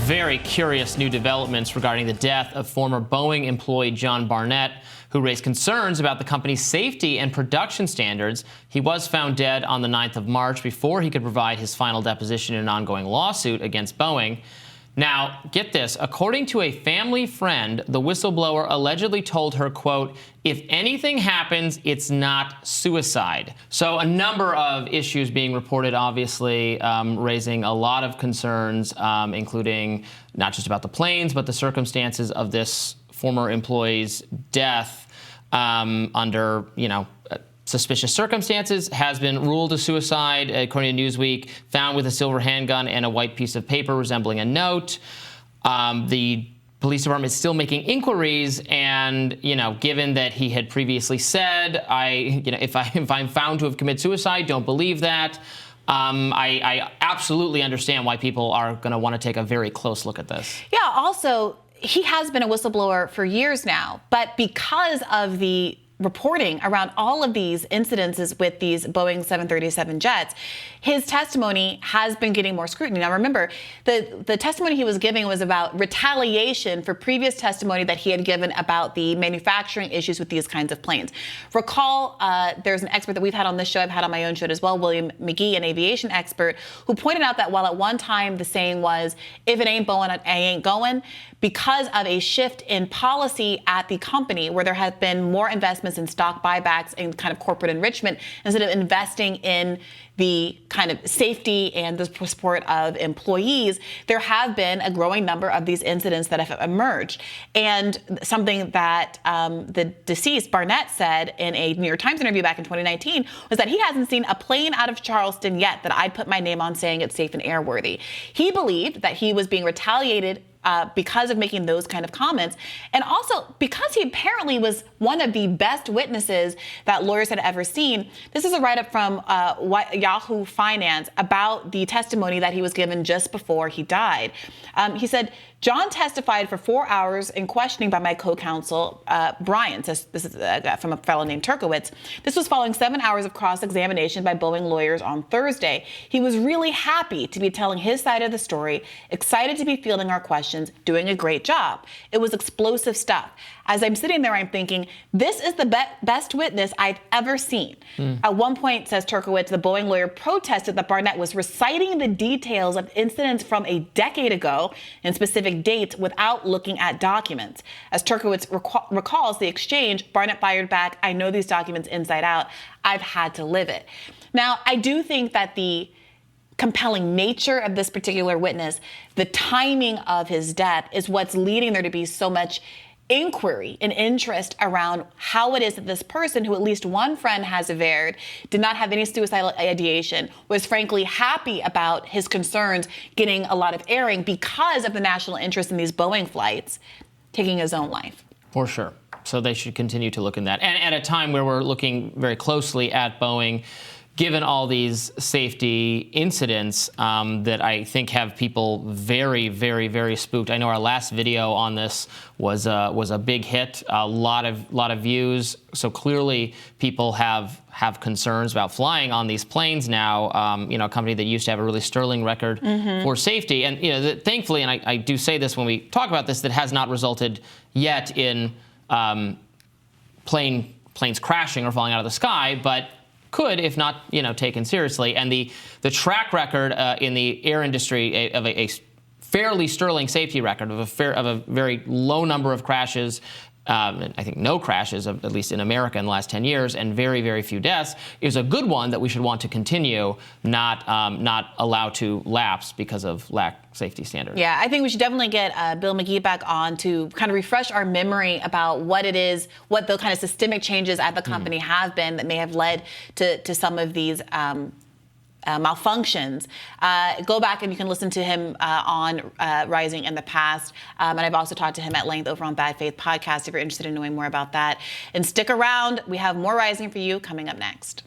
very curious new developments regarding the death of former Boeing employee John Barnett, who raised concerns about the company's safety and production standards. He was found dead on the 9th of March before he could provide his final deposition in an ongoing lawsuit against Boeing. Now, get this. According to a family friend, the whistleblower allegedly told her, quote, "If anything happens, it's not suicide." So a number of issues being reported, obviously, raising a lot of concerns, including not just about the planes, but the circumstances of this former employee's death under, suspicious circumstances, has been ruled a suicide, according to Newsweek, found with a silver handgun and a white piece of paper resembling a note. The police department is still making inquiries, and, given that he had previously said, if I'm found to have committed suicide, don't believe that. I absolutely understand why people are going to want to take a very close look at this. Yeah, also, he has been a whistleblower for years now, but because of the reporting around all of these incidences with these Boeing 737 jets, his testimony has been getting more scrutiny. Now, remember, the testimony he was giving was about retaliation for previous testimony that he had given about the manufacturing issues with these kinds of planes. Recall, there's an expert that we've had on this show, I've had on my own show as well, William McGee, an aviation expert, who pointed out that while at one time the saying was, if it ain't Boeing, I ain't going, because of a shift in policy at the company where there have been more investments in stock buybacks and kind of corporate enrichment instead of investing in the kind of safety and the support of employees, there have been a growing number of these incidents that have emerged. And something that the deceased Barnett said in a New York Times interview back in 2019 was that he hasn't seen a plane out of Charleston yet that I'd put my name on saying it's safe and airworthy. He believed that he was being retaliated because of making those kind of comments. And also because he apparently was one of the best witnesses that lawyers had ever seen. This is a write-up from Yahoo Finance about the testimony that he was given just before he died. He said, John testified for 4 hours in questioning by my co-counsel, Brian. This is from a fellow named Turkowitz. This was following 7 hours of cross-examination by Boeing lawyers on Thursday. He was really happy to be telling his side of the story, excited to be fielding our questions, doing a great job. It was explosive stuff. As I'm sitting there, I'm thinking, this is the best witness I've ever seen. At one point, says Turkowitz, the Boeing lawyer protested that Barnett was reciting the details of incidents from a decade ago and specific dates without looking at documents. As Turkowitz recalls the exchange, Barnett fired back, I know these documents inside out. I've had to live it. Now, I do think that the compelling nature of this particular witness, the timing of his death, is what's leading there to be so much inquiry and interest around how it is that this person, who at least one friend has averred, did not have any suicidal ideation, was frankly happy about his concerns getting a lot of airing because of the national interest in these Boeing flights, taking his own life. For sure. So they should continue to look in that. And at a time where we're looking very closely at Boeing, given all these safety incidents that I think have people very, very, very spooked. I know our last video on this was a big hit, a lot of views. So clearly people have concerns about flying on these planes now. A company that used to have a really sterling record for safety, and thankfully, and I do say this when we talk about this, that has not resulted yet in planes crashing or falling out of the sky, but could if not taken seriously. And the track record in the air industry of a fairly sterling safety record of a very low number of crashes, I think no crashes, at least in America in the last 10 years, and very, very few deaths, is a good one that we should want to continue, not allow to lapse because of lack safety standards. Yeah, I think we should definitely get Bill McGee back on to kind of refresh our memory about what it is, what the kind of systemic changes at the company have been that may have led to some of these malfunctions. Go back and you can listen to him on Rising in the past. And I've also talked to him at length over on Bad Faith Podcast if you're interested in knowing more about that. And stick around. We have more Rising for you coming up next.